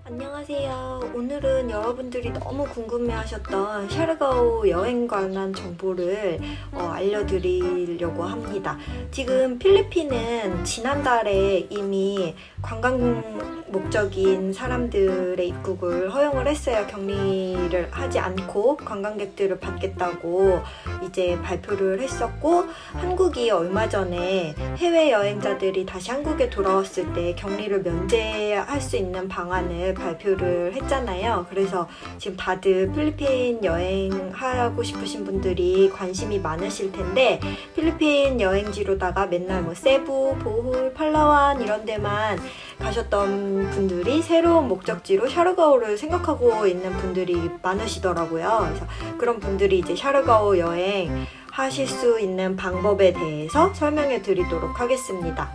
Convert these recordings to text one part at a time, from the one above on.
안녕하세요. 오늘은 여러분들이 너무 궁금해하셨던 샤르가오 여행 관한 정보를 알려드리려고 합니다. 지금 필리핀은 지난달에 이미 관광 목적인 사람들의 입국을 허용을 했어요. 격리를 하지 않고 관광객들을 받겠다고 이제 발표를 했었고, 한국이 얼마 전에 해외여행자들이 다시 한국에 돌아왔을 때 격리를 면제할 수 있는 방안을 발표를 했잖아요. 그래서 지금 다들 필리핀 여행하고 싶으신 분들이 관심이 많으실 텐데, 필리핀 여행지로다가 맨날 뭐 세부, 보홀, 팔라완 이런 데만 가셨던 분들이 새로운 목적지로 샤르가오를 생각하고 있는 분들이 많으시더라고요. 그래서 그런 분들이 이제 샤르가오 여행 하실 수 있는 방법에 대해서 설명해 드리도록 하겠습니다.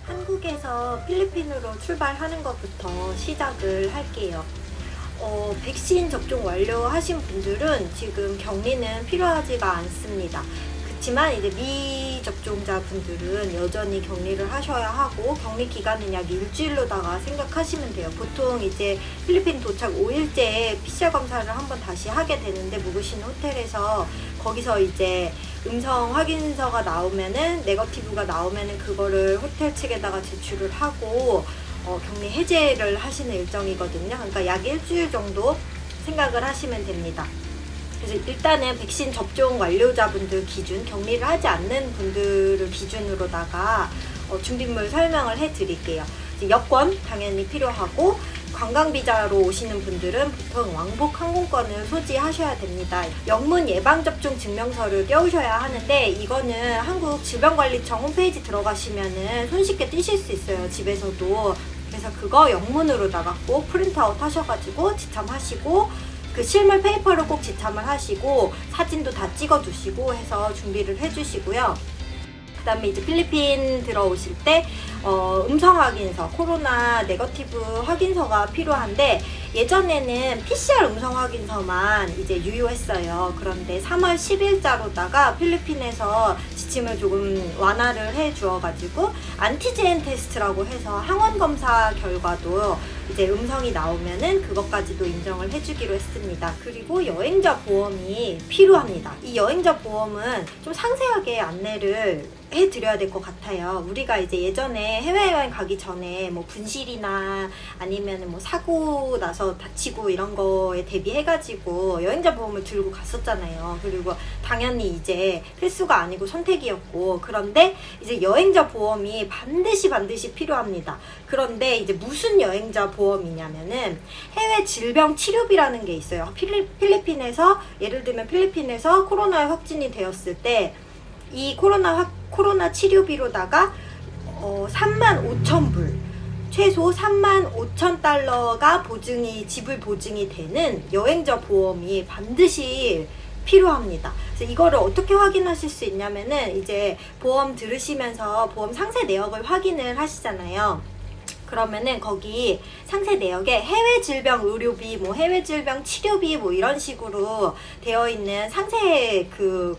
한국에서 필리핀으로 출발하는 것부터 시작을 할게요. 백신 접종 완료하신 분들은 지금 격리는 필요하지가 않습니다. 그렇지만 이제 미접종자 분들은 여전히 격리를 하셔야 하고, 격리 기간은 약 일주일로다가 생각하시면 돼요. 보통 이제 필리핀 도착 5일째에 PCR 검사를 한번 다시 하게 되는데, 묵으신 호텔에서 거기서 이제 음성 확인서가 나오면은, 네거티브가 나오면은 그거를 호텔 측에다가 제출을 하고 격리 해제를 하시는 일정이거든요. 그러니까 약 일주일 정도 생각을 하시면 됩니다. 그래서 일단은 백신 접종 완료자분들 기준, 격리를 하지 않는 분들을 기준으로다가 준비물 설명을 해드릴게요. 여권 당연히 필요하고, 관광비자로 오시는 분들은 보통 왕복 항공권을 소지하셔야 됩니다. 영문 예방접종 증명서를 띄우셔야 하는데, 이거는 한국 질병관리청 홈페이지 들어가시면은 손쉽게 띄실 수 있어요, 집에서도. 그래서 그거 영문으로다가 꼭 프린트아웃 하셔가지고 지참하시고, 그 실물 페이퍼를 꼭 지참을 하시고 사진도 다 찍어 두시고 해서 준비를 해주시고요. 그 다음에 이제 필리핀 들어오실 때 음성 확인서, 코로나 네거티브 확인서가 필요한데, 예전에는 PCR 음성 확인서만 이제 유효했어요. 그런데 3월 10일자로다가 필리핀에서 지침을 조금 완화를 해 주어가지고, 안티젠 테스트라고 해서 항원 검사 결과도 이제 음성이 나오면은 그것까지도 인정을 해주기로 했습니다. 그리고 여행자 보험이 필요합니다. 이 여행자 보험은 좀 상세하게 안내를 해드려야 될 것 같아요. 우리가 이제 예전에 해외여행 가기 전에 뭐 분실이나 아니면 뭐 사고 나서 다치고 이런 거에 대비해가지고 여행자 보험을 들고 갔었잖아요. 그리고 당연히 이제 필수가 아니고 선택이었고, 그런데 이제 여행자 보험이 반드시 필요합니다. 그런데 이제 무슨 여행자 보험이냐면은 해외 질병 치료비라는 게 있어요. 필리핀에서, 예를 들면 필리핀에서 코로나에 확진이 되었을 때 이 코로나 치료비로다가 35,000불, 최소 35,000달러가 지불 보증이 되는 여행자 보험이 반드시 필요합니다. 그래서 이거를 어떻게 확인하실 수 있냐면은, 이제 보험 들으시면서 보험 상세 내역을 확인을 하시잖아요. 그러면은 거기 상세 내역에 해외 질병 의료비, 뭐 해외 질병 치료비 뭐 이런 식으로 되어 있는 상세 그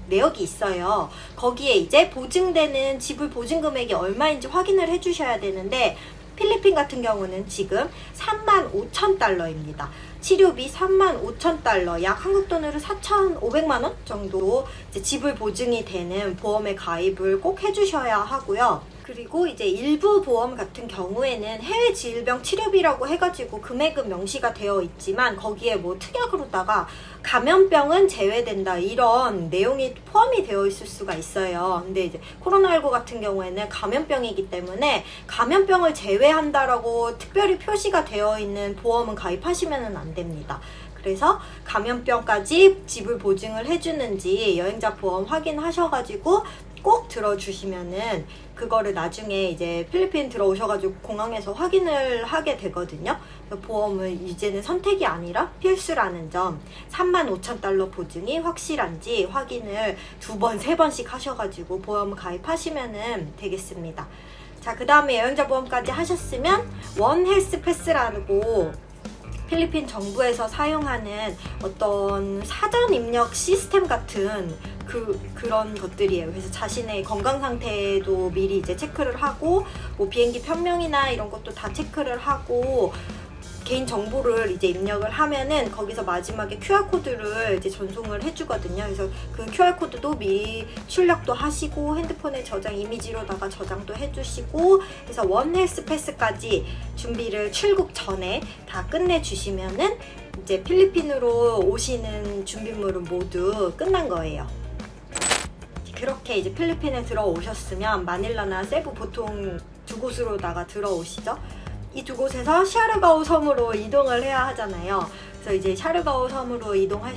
내역이 있어요. 거기에 이제 보증되는 지불 보증 금액이 얼마인지 확인을 해주셔야 되는데, 필리핀 같은 경우는 지금 35,000달러입니다. 치료비 35,000달러, 약 한국 돈으로 4,500만 원 정도 이제 지불 보증이 되는 보험에 가입을 꼭 해주셔야 하고요. 그리고 이제 일부 보험 같은 경우에는 해외 질병 치료비라고 해가지고 금액은 명시가 되어 있지만, 거기에 뭐 특약으로다가 감염병은 제외된다 이런 내용이 포함이 되어 있을 수가 있어요. 근데 이제 코로나19 같은 경우에는 감염병이기 때문에 감염병을 제외한다라고 특별히 표시가 되어 있는 보험은 가입하시면 안 됩니다. 그래서 감염병까지 지불 보증을 해주는지 여행자 보험 확인하셔가지고 꼭 들어주시면은 그거를 나중에 이제 필리핀 들어오셔가지고 공항에서 확인을 하게 되거든요. 보험을 이제는 선택이 아니라 필수라는 점, 35,000달러 보증이 확실한지 확인을 2번, 3번씩 하셔가지고 보험을 가입하시면 되겠습니다. 자, 그 다음에 여행자 보험까지 하셨으면 원 헬스 패스라고 필리핀 정부에서 사용하는 어떤 사전 입력 시스템 같은 그런 것들이에요. 그래서 자신의 건강 상태도 미리 이제 체크를 하고, 뭐 비행기 편명이나 이런 것도 다 체크를 하고, 개인 정보를 이제 입력을 하면은 거기서 마지막에 QR코드를 이제 전송을 해주거든요. 그래서 그 QR코드도 미리 출력도 하시고 핸드폰에 저장 이미지로다가 저장도 해주시고 그래서 원 헬스 패스까지 준비를 출국 전에 다 끝내주시면은 이제 필리핀으로 오시는 준비물은 모두 끝난 거예요. 그렇게 이제 필리핀에 들어오셨으면 마닐라나 세부 보통 두 곳으로다가 들어오시죠. 이 두 곳에서 시아르가오 섬으로 이동을 해야 하잖아요. 그래서 이제 시아르가오 섬으로 이동할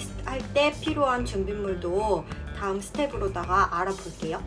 때 필요한 준비물도 다음 스텝으로다가 알아볼게요.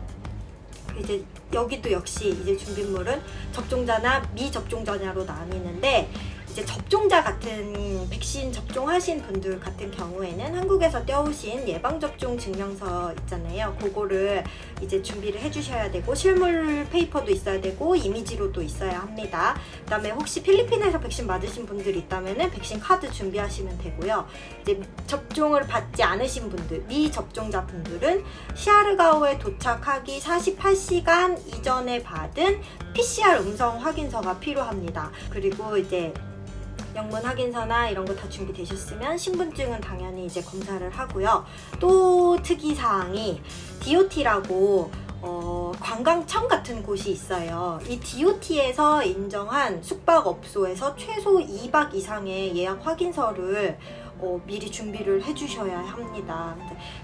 이제 여기도 역시 이제 준비물은 접종자나 미접종자냐로 나뉘는데 이제 접종자 같은 백신 접종하신 분들 같은 경우에는 한국에서 떼오신 예방접종 증명서 있잖아요. 그거를 이제 준비를 해주셔야 되고 실물 페이퍼도 있어야 되고 이미지로도 있어야 합니다. 그 다음에 혹시 필리핀에서 백신 맞으신 분들이 있다면은 백신 카드 준비하시면 되고요. 이제 접종을 받지 않으신 분들, 미접종자 분들은 시아르가오에 도착하기 48시간 이전에 받은 PCR 음성 확인서가 필요합니다. 그리고 이제 영문 확인서나 이런 거 다 준비되셨으면 신분증은 당연히 이제 검사를 하고요. 또 특이사항이 DOT라고 관광청 같은 곳이 있어요. 이 DOT에서 인정한 숙박업소에서 최소 2박 이상의 예약 확인서를 미리 준비를 해주셔야 합니다.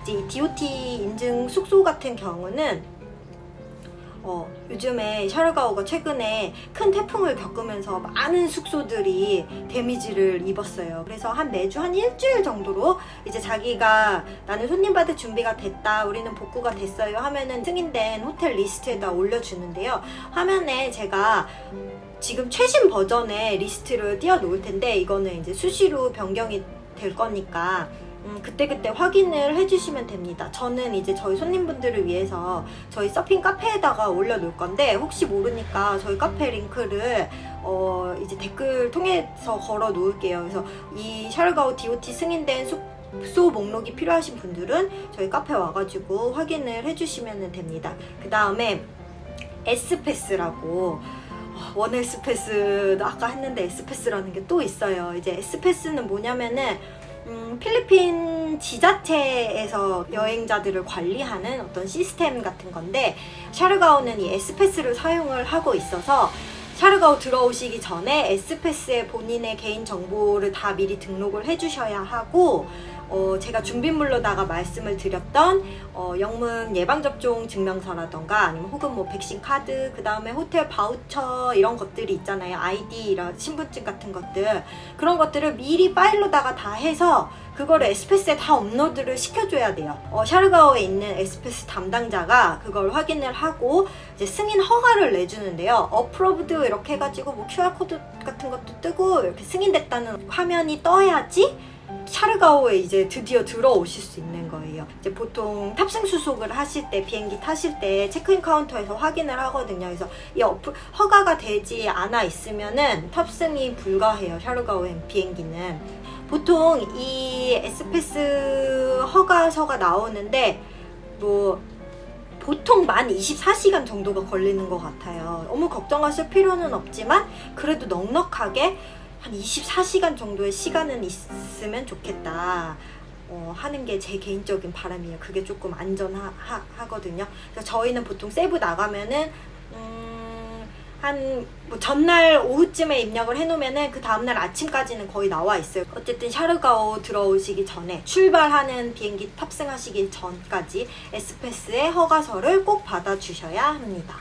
이제 이 DOT 인증 숙소 같은 경우는 요즘에 샤르가오가 최근에 큰 태풍을 겪으면서 많은 숙소들이 데미지를 입었어요. 그래서 매주 한 일주일 정도로 이제 자기가 나는 손님 받을 준비가 됐다, 우리는 복구가 됐어요 하면은 승인된 호텔 리스트에다 올려주는데요. 화면에 제가 지금 최신 버전의 리스트를 띄워 놓을 텐데 이거는 이제 수시로 변경이 될 거니까 그때그때 확인을 해주시면 됩니다. 저는 이제 저희 손님분들을 위해서 저희 서핑 카페에다가 올려놓을 건데 혹시 모르니까 저희 카페 링크를 이제 댓글 통해서 걸어 놓을게요. 그래서 이 샤르가오 DOT 승인된 숙소 목록이 필요하신 분들은 저희 카페 와가지고 확인을 해주시면 됩니다. 그 다음에 S패스라고 원 S패스 아까 했는데 S패스라는 게 또 있어요. 이제 S패스는 뭐냐면은 필리핀 지자체에서 여행자들을 관리하는 어떤 시스템 같은 건데 샤르가오는 이 S패스를 사용을 하고 있어서 샤르가오 들어오시기 전에 S패스에 본인의 개인 정보를 다 미리 등록을 해주셔야 하고 제가 준비물로다가 말씀을 드렸던 영문 예방접종 증명서라던가 아니면 혹은 뭐 백신 카드, 그 다음에 호텔 바우처 이런 것들이 있잖아요. 아이디, 이런 신분증 같은 것들, 그런 것들을 미리 파일로다가 다 해서 그거를 S패스에 다 업로드를 시켜줘야 돼요. 샤르가오에 있는 S패스 담당자가 그걸 확인을 하고 이제 승인 허가를 내주는데요. 어프로브드 이렇게 해가지고 뭐 QR코드 같은 것도 뜨고 이렇게 승인됐다는 화면이 떠야지 샤르가오에 이제 드디어 들어오실 수 있는 거예요. 이제 보통 탑승 수속을 하실 때, 비행기 타실 때 체크인 카운터에서 확인을 하거든요. 그래서 이 허가가 되지 않아 있으면은 탑승이 불가해요. 샤르가오행 비행기는. 보통 이 S패스 허가서가 나오는데 뭐 보통 만 24시간 정도가 걸리는 것 같아요. 너무 걱정하실 필요는 없지만 그래도 넉넉하게 한 24시간 정도의 시간은 있으면 좋겠다 하는 게 제 개인적인 바람이에요. 그게 조금 안전하거든요. 그래서 저희는 보통 세부 나가면은 뭐 전날 오후쯤에 입력을 해놓으면은 그 다음날 아침까지는 거의 나와 있어요. 어쨌든 샤르가오 들어오시기 전에 출발하는 비행기 탑승하시기 전까지 S패스의 허가서를 꼭 받아주셔야 합니다.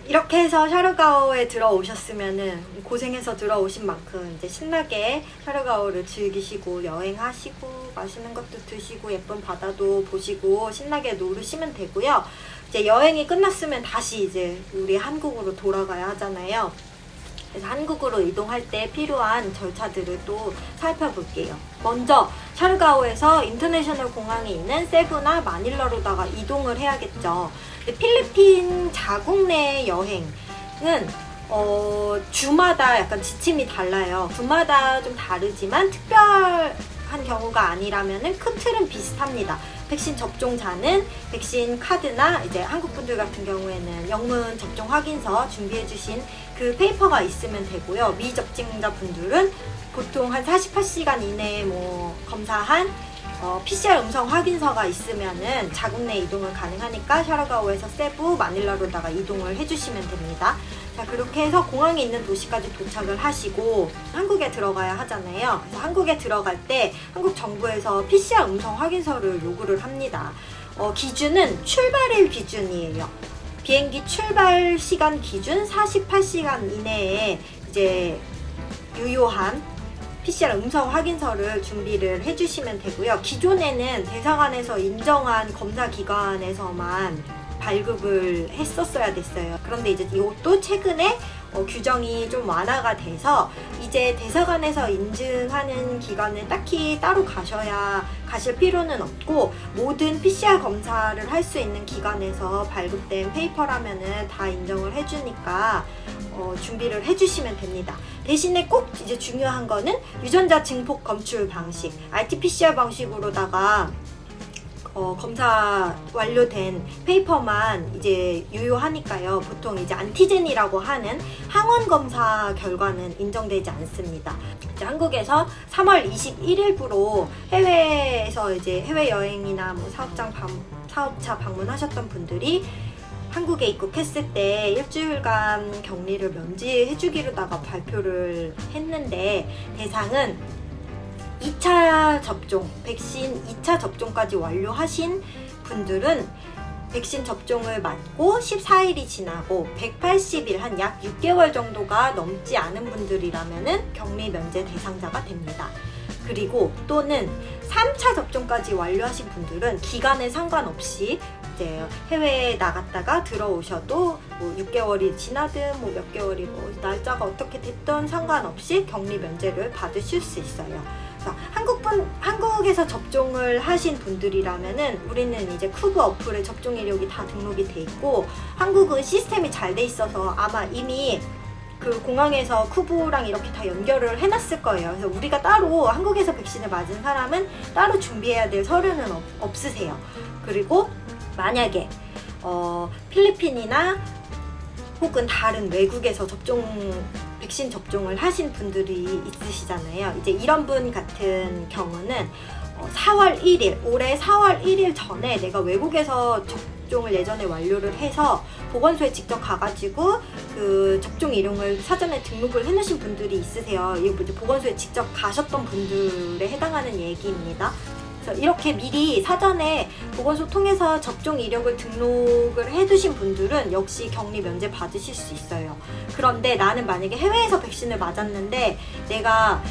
이렇게 해서 샤르가오에 들어오셨으면은 고생해서 들어오신 만큼 이제 신나게 샤르가오를 즐기시고 여행하시고 맛있는 것도 드시고 예쁜 바다도 보시고 신나게 놀으시면 되고요. 이제 여행이 끝났으면 다시 이제 우리 한국으로 돌아가야 하잖아요. 그래서 한국으로 이동할 때 필요한 절차들을 또 살펴볼게요. 먼저 샤르가오에서 인터내셔널 공항이 있는 세부나 마닐라로다가 이동을 해야겠죠. 근데 필리핀 자국 내 여행은 주마다 약간 지침이 달라요. 주마다 좀 다르지만 특별한 경우가 아니라면은 큰 틀은 비슷합니다. 백신 접종자는 백신 카드나 이제 한국 분들 같은 경우에는 영문 접종 확인서 준비해 주신 그 페이퍼가 있으면 되고요. 미접종자 분들은 보통 한 48시간 이내에 검사한 PCR 음성 확인서가 있으면은 자국 내 이동은 가능하니까 샤르가오에서 세부, 마닐라로다가 이동을 해주시면 됩니다. 자, 그렇게 해서 공항에 있는 도시까지 도착을 하시고 한국에 들어가야 하잖아요. 그래서 한국에 들어갈 때 한국 정부에서 PCR 음성 확인서를 요구를 합니다. 기준은 출발일 기준이에요. 비행기 출발 시간 기준 48시간 이내에 이제 유효한 PCR 음성 확인서를 준비를 해주시면 되고요. 기존에는 대사관에서 인정한 검사 기관에서만 발급을 했었어야 됐어요. 그런데 이제 이것도 최근에 규정이 좀 완화가 돼서 이제 대사관에서 인증하는 기관을 딱히 따로 가실 필요는 없고 모든 PCR 검사를 할 수 있는 기관에서 발급된 페이퍼라면은 다 인정을 해주니까 준비를 해주시면 됩니다. 대신에 꼭 이제 중요한 거는 유전자 증폭 검출 방식, RT-PCR 방식으로다가 검사 완료된 페이퍼만 이제 유효하니까요. 보통 이제 안티젠이라고 하는 항원 검사 결과는 인정되지 않습니다. 이제 한국에서 3월 21일부로 해외에서 이제 해외 여행이나 사업차 방문하셨던 분들이 한국에 입국했을 때 일주일간 격리를 면제해주기로다가 발표를 했는데 대상은 2차 접종, 백신 2차 접종까지 완료하신 분들은 백신 접종을 맞고 14일이 지나고 180일, 한 약 6개월 정도가 넘지 않은 분들이라면은 격리 면제 대상자가 됩니다. 그리고 또는 3차 접종까지 완료하신 분들은 기간에 상관없이 이제 해외에 나갔다가 들어오셔도 6개월이 지나든 몇 개월이 날짜가 어떻게 됐든 상관없이 격리 면제를 받으실 수 있어요. 한국에서 접종을 하신 분들이라면은 우리는 이제 쿠브 어플에 접종 이력이 다 등록이 돼 있고 한국은 시스템이 잘 돼 있어서 아마 이미 그 공항에서 쿠브랑 이렇게 다 연결을 해놨을 거예요. 그래서 우리가 따로 한국에서 백신을 맞은 사람은 따로 준비해야 될 서류는 없으세요. 그리고 만약에 필리핀이나 혹은 다른 외국에서 백신 접종을 하신 분들이 있으시잖아요. 이제 이런 분 같은 경우는 4월 1일, 올해 4월 1일 전에 내가 외국에서 접종을 예전에 완료를 해서 보건소에 직접 가가지고 그 접종 일용을 사전에 등록을 해놓으신 분들이 있으세요. 이제 보건소에 직접 가셨던 분들에 해당하는 얘기입니다. 그래서 이렇게 미리 사전에 보건소 통해서 접종 이력을 등록을 해두신 분들은 역시 격리 면제 받으실 수 있어요. 그런데 나는 만약에 해외에서 백신을 맞았는데 내가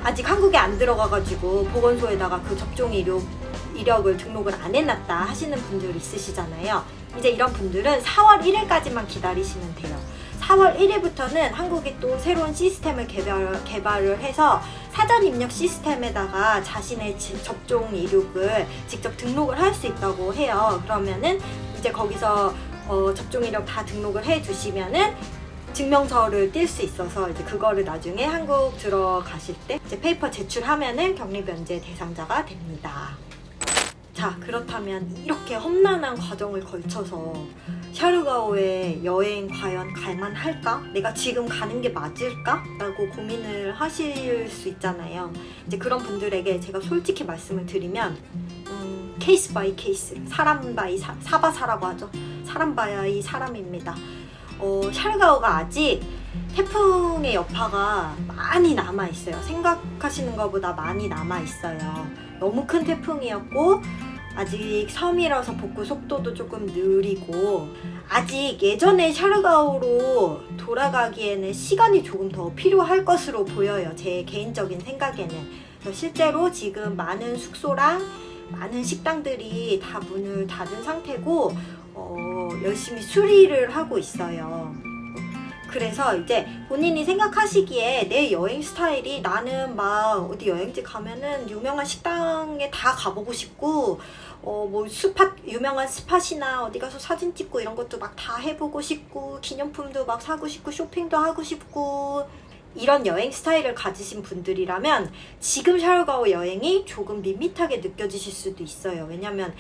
아직 한국에 안 들어가가지고 보건소에다가 그 접종 이력을 등록을 안 해놨다 하시는 분들 있으시잖아요. 이제 이런 분들은 4월 1일까지만 기다리시면 돼요. 4월 1일부터는 한국이 또 새로운 시스템을 개발을 해서 사전 입력 시스템에다가 자신의 접종 이력을 직접 등록을 할 수 있다고 해요. 그러면은 이제 거기서 접종 이력 다 등록을 해 두시면은 증명서를 띌 수 있어서 이제 그거를 나중에 한국 들어가실 때 이제 페이퍼 제출하면은 격리 면제 대상자가 됩니다. 자, 그렇다면 이렇게 험난한 과정을 걸쳐서 샤르가오에 여행 과연 갈만할까? 내가 지금 가는 게 맞을까? 라고 고민을 하실 수 있잖아요. 이제 그런 분들에게 제가 솔직히 말씀을 드리면 케이스 바이 케이스, 사람 바이 사바사라고 하죠. 사람 바이 사람입니다. 샤르가오가 아직 태풍의 여파가 많이 남아있어요. 생각하시는 것보다 많이 남아있어요. 너무 큰 태풍이었고 아직 섬이라서 복구 속도도 조금 느리고 아직 예전에 샤르가오로 돌아가기에는 시간이 조금 더 필요할 것으로 보여요. 제 개인적인 생각에는. 그래서 실제로 지금 많은 숙소랑 많은 식당들이 다 문을 닫은 상태고 열심히 수리를 하고 있어요. 그래서 이제 본인이 생각하시기에 내 여행 스타일이 나는 막 어디 여행지 가면은 유명한 식당에 다 가보고 싶고 유명한 스팟이나 어디 가서 사진 찍고 이런 것도 막 다 해보고 싶고 기념품도 막 사고 싶고 쇼핑도 하고 싶고 이런 여행 스타일을 가지신 분들이라면 지금 샤르가오 여행이 조금 밋밋하게 느껴지실 수도 있어요. 왜냐면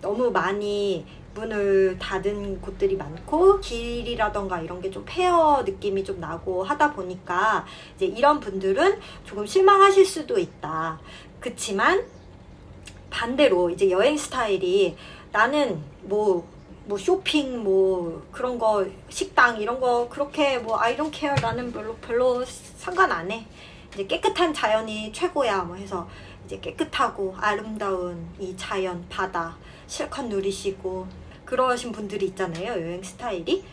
너무 많이 문을 닫은 곳들이 많고 길이라던가 이런 게 좀 폐허 느낌이 좀 나고 하다 보니까 이제 이런 분들은 조금 실망하실 수도 있다. 그치만 반대로 이제 여행 스타일이 나는 뭐 쇼핑 그런 거 식당 이런 거 그렇게 I don't care, 나는 별로 상관 안 해. 이제 깨끗한 자연이 최고야 해서 이제 깨끗하고 아름다운 이 자연 바다 실컷 누리시고 그러신 분들이 있잖아요. 여행 스타일이.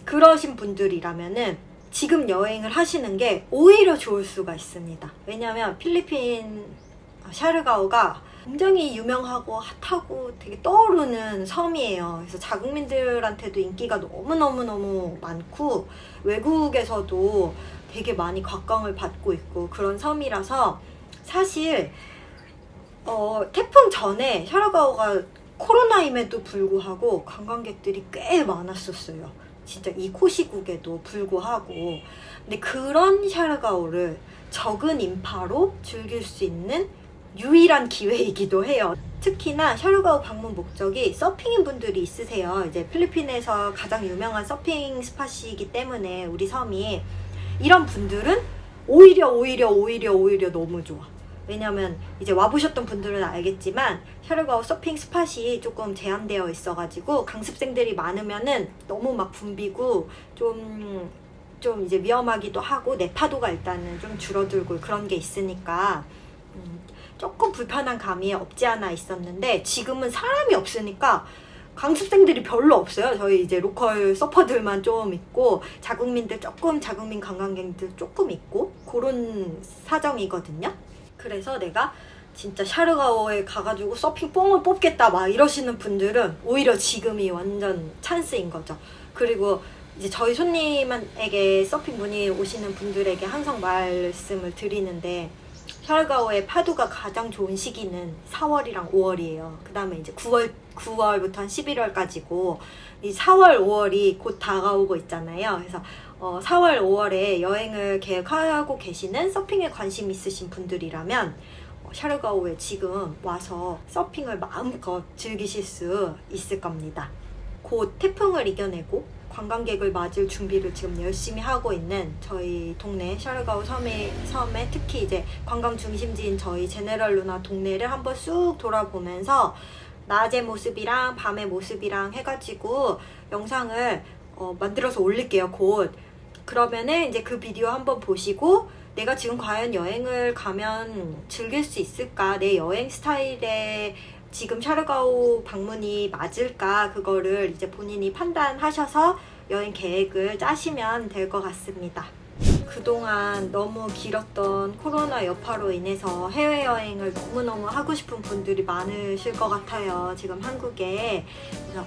그러신 분들이라면은 지금 여행을 하시는 게 오히려 좋을 수가 있습니다. 왜냐면 필리핀 샤르가오가 굉장히 유명하고 핫하고 되게 떠오르는 섬이에요. 그래서 자국민들한테도 인기가 너무너무 많고 외국에서도 되게 많이 곽광을 받고 있고 그런 섬이라서 사실 태풍 전에 샤르가오가 코로나임에도 불구하고 관광객들이 꽤 많았었어요. 진짜 이 코시국에도 불구하고. 근데 그런 샤르가오를 적은 인파로 즐길 수 있는 유일한 기회이기도 해요. 특히나 샤르가오 방문 목적이 서핑인 분들이 있으세요. 이제 필리핀에서 가장 유명한 서핑 스팟이기 때문에 우리 섬이 이런 분들은 오히려 너무 좋아. 왜냐면 이제 와보셨던 분들은 알겠지만 샤르가오 서핑 스팟이 조금 제한되어 있어가지고 강습생들이 많으면은 너무 막 붐비고 좀 이제 위험하기도 하고 내파도가 일단은 좀 줄어들고 그런 게 있으니까 조금 불편한 감이 없지 않아 있었는데 지금은 사람이 없으니까 강습생들이 별로 없어요. 저희 이제 로컬 서퍼들만 좀 있고 자국민들 자국민 관광객들 조금 있고 그런 사정이거든요. 그래서 내가 진짜 샤르가오에 가가지고 서핑 뽕을 뽑겠다 막 이러시는 분들은 오히려 지금이 완전 찬스인 거죠. 그리고 이제 저희 손님에게 서핑 문의 오시는 분들에게 항상 말씀을 드리는데 샤르가오의 파도가 가장 좋은 시기는 4월이랑 5월이에요. 그 다음에 이제 9월부터 한 11월까지고 이 4월, 5월이 곧 다가오고 있잖아요. 그래서 4월, 5월에 여행을 계획하고 계시는 서핑에 관심 있으신 분들이라면 샤르가오에 지금 와서 서핑을 마음껏 즐기실 수 있을 겁니다. 곧 태풍을 이겨내고 관광객을 맞을 준비를 지금 열심히 하고 있는 저희 동네 샤르가오 섬에 특히 이제 관광 중심지인 저희 제네럴 루나 동네를 한번 쑥 돌아보면서 낮의 모습이랑 밤의 모습이랑 해가지고 영상을 만들어서 올릴게요. 곧. 그러면은 이제 그 비디오 한번 보시고 내가 지금 과연 여행을 가면 즐길 수 있을까? 내 여행 스타일에 지금 샤르가오 방문이 맞을까? 그거를 이제 본인이 판단하셔서 여행 계획을 짜시면 될 것 같습니다. 그동안 너무 길었던 코로나 여파로 인해서 해외여행을 너무너무 하고 싶은 분들이 많으실 것 같아요. 지금 한국에. 그래서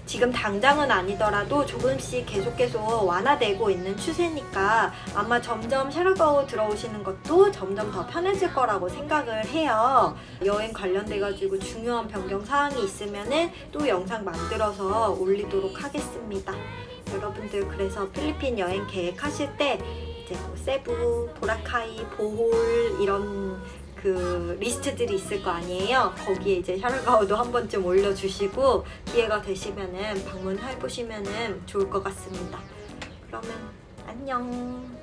지금 당장은 아니더라도 조금씩 계속 완화되고 있는 추세니까 아마 점점 샤르가오 들어오시는 것도 점점 더 편해질 거라고 생각을 해요. 여행 관련돼가지고 중요한 변경 사항이 있으면은 또 영상 만들어서 올리도록 하겠습니다. 여러분들 그래서 필리핀 여행 계획하실 때 이제 세부, 보라카이, 보홀 이런 그 리스트들이 있을 거 아니에요. 거기에 이제 샤르가오도 한 번쯤 올려주시고 기회가 되시면은 방문해 보시면은 좋을 것 같습니다. 그러면 안녕.